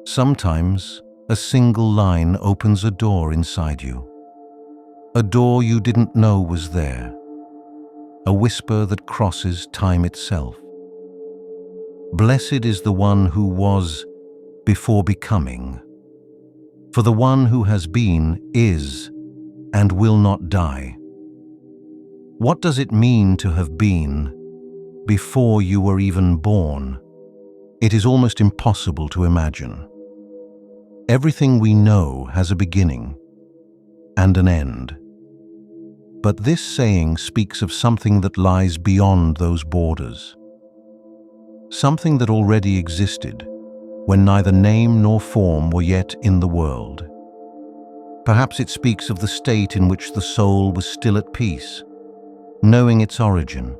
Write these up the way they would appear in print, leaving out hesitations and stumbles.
Sometimes, a single line opens a door inside you. A door you didn't know was there. A whisper that crosses time itself. Blessed is the one who was before becoming. For the one who has been, is, and will not die. What does it mean to have been before you were even born? It is almost impossible to imagine. Everything we know has a beginning and an end. But this saying speaks of something that lies beyond those borders. Something that already existed when neither name nor form were yet in the world. Perhaps it speaks of the state in which the soul was still at peace, knowing its origin,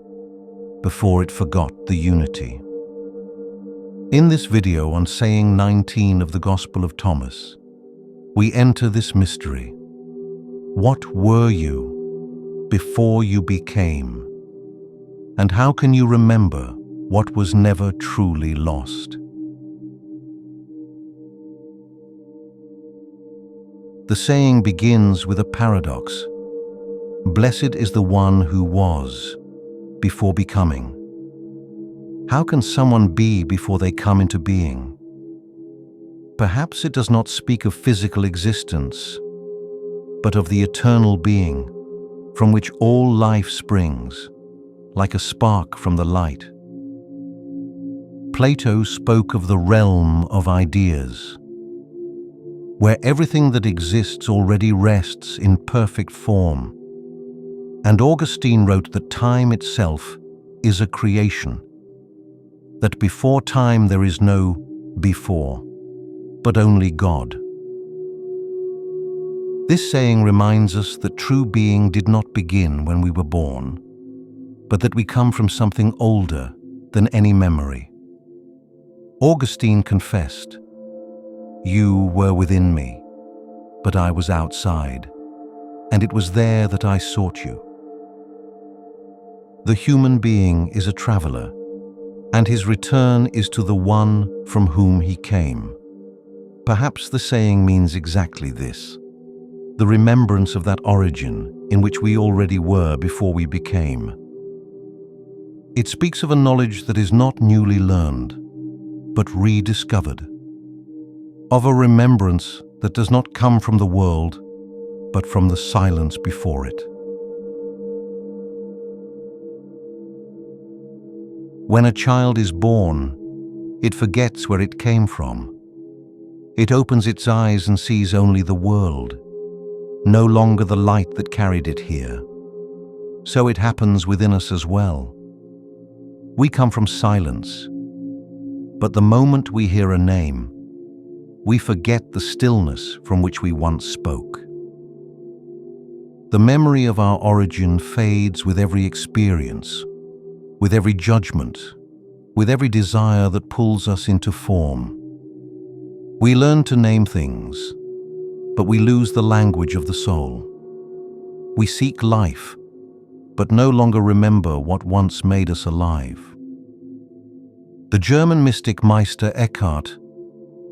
before it forgot the unity. In this video on saying 19 of the Gospel of Thomas, we enter this mystery. What were you before you became? And how can you remember what was never truly lost? The saying begins with a paradox. Blessed is the one who was before becoming. How can someone be before they come into being? Perhaps it does not speak of physical existence, but of the eternal being from which all life springs, like a spark from the light. Plato spoke of the realm of ideas, where everything that exists already rests in perfect form. And Augustine wrote that time itself is a creation, that before time there is no before, but only God. This saying reminds us that true being did not begin when we were born, but that we come from something older than any memory. Augustine confessed, "You were within me, but I was outside, and it was there that I sought you." The human being is a traveler, and his return is to the one from whom he came. Perhaps the saying means exactly this, the remembrance of that origin in which we already were before we became. It speaks of a knowledge that is not newly learned, but rediscovered, of a remembrance that does not come from the world, but from the silence before it. When a child is born, it forgets where it came from. It opens its eyes and sees only the world, no longer the light that carried it here. So it happens within us as well. We come from silence, but the moment we hear a name, we forget the stillness from which we once spoke. The memory of our origin fades with every experience, with every judgment, with every desire that pulls us into form. We learn to name things, but we lose the language of the soul. We seek life, but no longer remember what once made us alive. The German mystic Meister Eckhart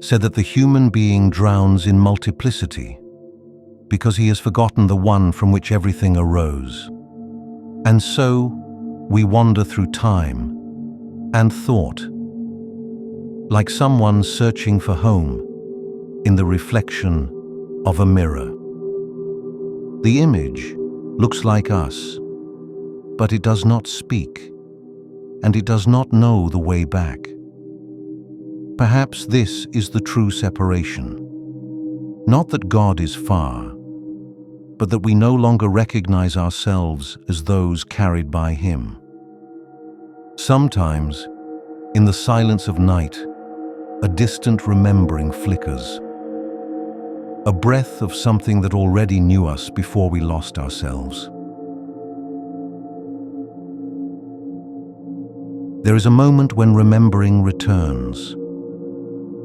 said that the human being drowns in multiplicity because he has forgotten the one from which everything arose. And so we wander through time and thought, like someone searching for home in the reflection of a mirror. The image looks like us, but it does not speak, and it does not know the way back. Perhaps this is the true separation. Not that God is far, but that we no longer recognize ourselves as those carried by Him. Sometimes, in the silence of night, a distant remembering flickers, a breath of something that already knew us before we lost ourselves. There is a moment when remembering returns,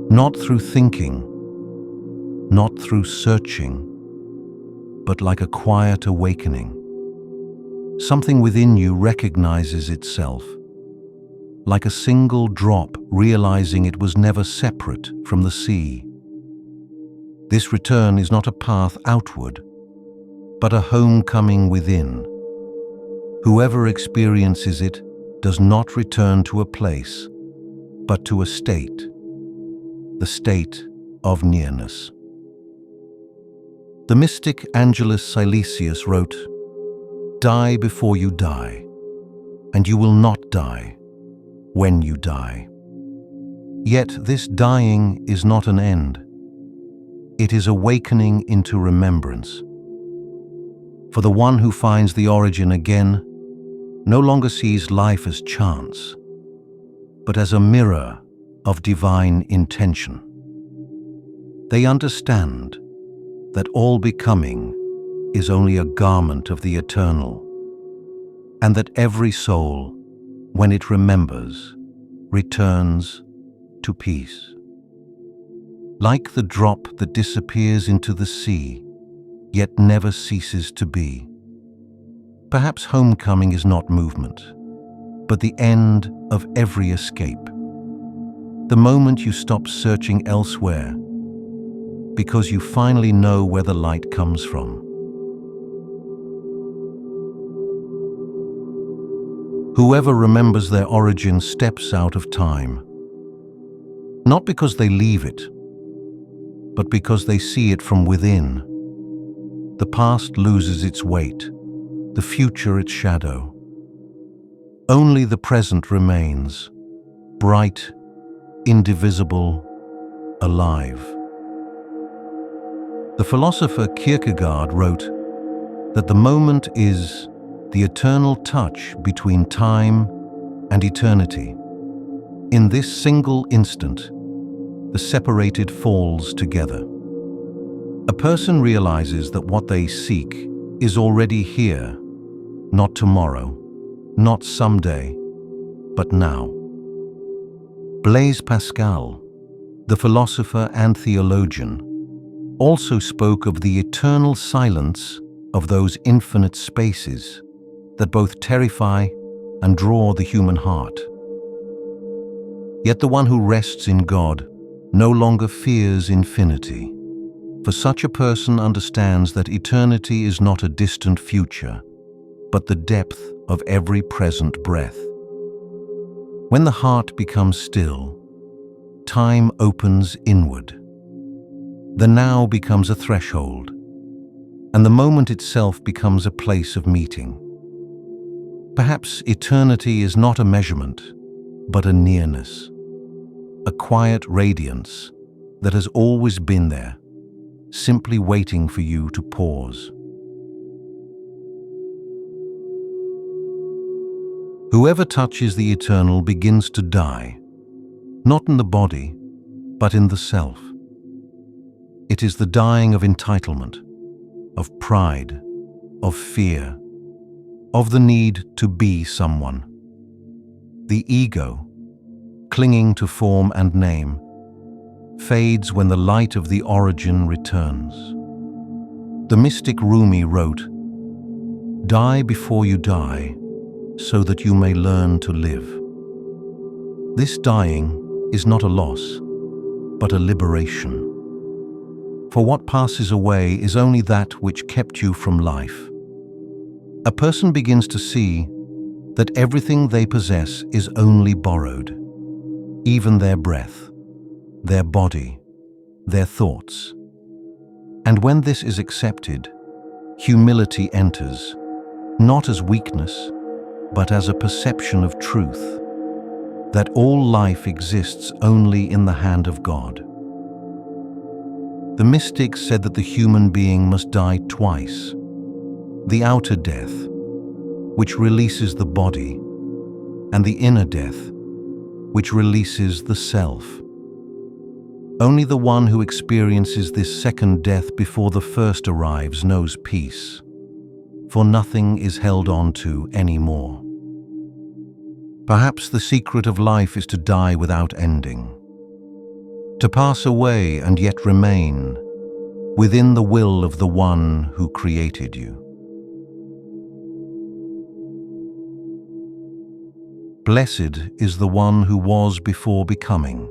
not through thinking, not through searching, but like a quiet awakening. Something within you recognizes itself, like a single drop realizing it was never separate from the sea. This return is not a path outward, but a homecoming within. Whoever experiences it does not return to a place, but to a state, the state of nearness. The mystic Angelus Silesius wrote, "Die before you die, and you will not die when you die." Yet this dying is not an end. It is awakening into remembrance. For the one who finds the origin again no longer sees life as chance, but as a mirror of divine intention. They understand that all becoming is only a garment of the eternal, and that every soul, when it remembers, returns to peace. Like the drop that disappears into the sea, yet never ceases to be. Perhaps homecoming is not movement, but the end of every escape. The moment you stop searching elsewhere, because you finally know where the light comes from. Whoever remembers their origin steps out of time, not because they leave it, but because they see it from within. The past loses its weight, the future its shadow. Only the present remains, bright, indivisible, alive. The philosopher Kierkegaard wrote that the moment is the eternal touch between time and eternity. In this single instant, the separated falls together. A person realizes that what they seek is already here, not tomorrow, not someday, but now. Blaise Pascal, the philosopher and theologian, also spoke of the eternal silence of those infinite spaces that both terrify and draw the human heart. Yet the one who rests in God no longer fears infinity, for such a person understands that eternity is not a distant future, but the depth of every present breath. When the heart becomes still, time opens inward. The now becomes a threshold, and the moment itself becomes a place of meeting. Perhaps eternity is not a measurement, but a nearness, a quiet radiance that has always been there, simply waiting for you to pause. Whoever touches the eternal begins to die, not in the body, but in the self. It is the dying of entitlement, of pride, of fear, of the need to be someone. The ego, clinging to form and name, fades when the light of the origin returns. The mystic Rumi wrote, "Die before you die, so that you may learn to live." This dying is not a loss, but a liberation. For what passes away is only that which kept you from life. A person begins to see that everything they possess is only borrowed, even their breath, their body, their thoughts. And when this is accepted, humility enters, not as weakness, but as a perception of truth, that all life exists only in the hand of God. The mystics said that the human being must die twice: the outer death, which releases the body, and the inner death, which releases the self. Only the one who experiences this second death before the first arrives knows peace, for nothing is held on to anymore. Perhaps the secret of life is to die without ending, to pass away and yet remain within the will of the one who created you. Blessed is the one who was before becoming.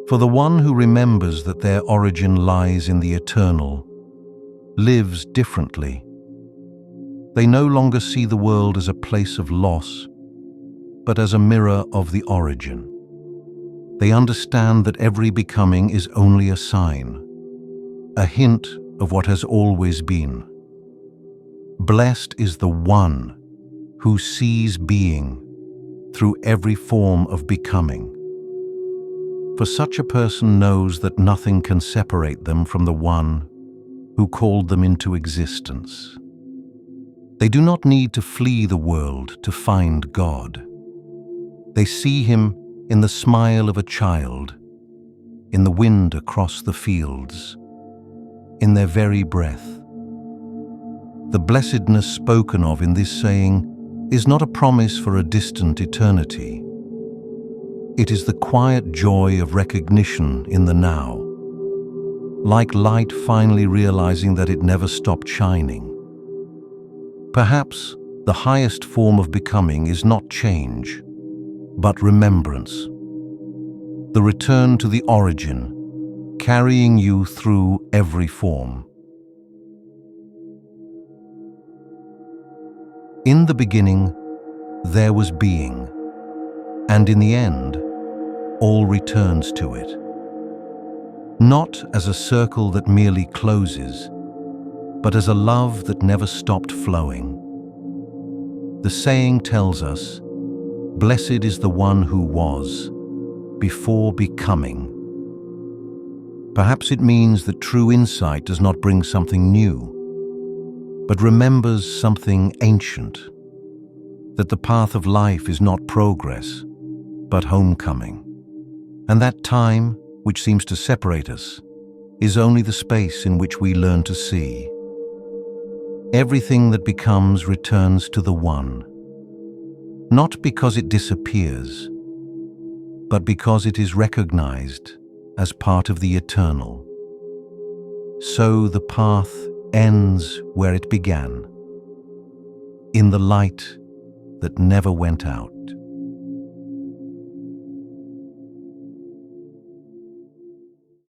For the one who remembers that their origin lies in the eternal lives differently. They no longer see the world as a place of loss, but as a mirror of the origin. They understand that every becoming is only a sign, a hint of what has always been. Blessed is the one who sees being through every form of becoming. For such a person knows that nothing can separate them from the one who called them into existence. They do not need to flee the world to find God. They see Him in the smile of a child, in the wind across the fields, in their very breath. The blessedness spoken of in this saying is not a promise for a distant eternity. It is the quiet joy of recognition in the now, like light finally realizing that it never stopped shining. Perhaps the highest form of becoming is not change, but remembrance. The return to the origin, carrying you through every form. In the beginning, there was being, and in the end, all returns to it. Not as a circle that merely closes, but as a love that never stopped flowing. The saying tells us, "Blessed is the one who was, before becoming." Perhaps it means that true insight does not bring something new, but remembers something ancient, that the path of life is not progress, but homecoming, and that time, which seems to separate us, is only the space in which we learn to see. Everything that becomes returns to the one, not because it disappears, but because it is recognized as part of the eternal. So the path ends where it began, in the light that never went out.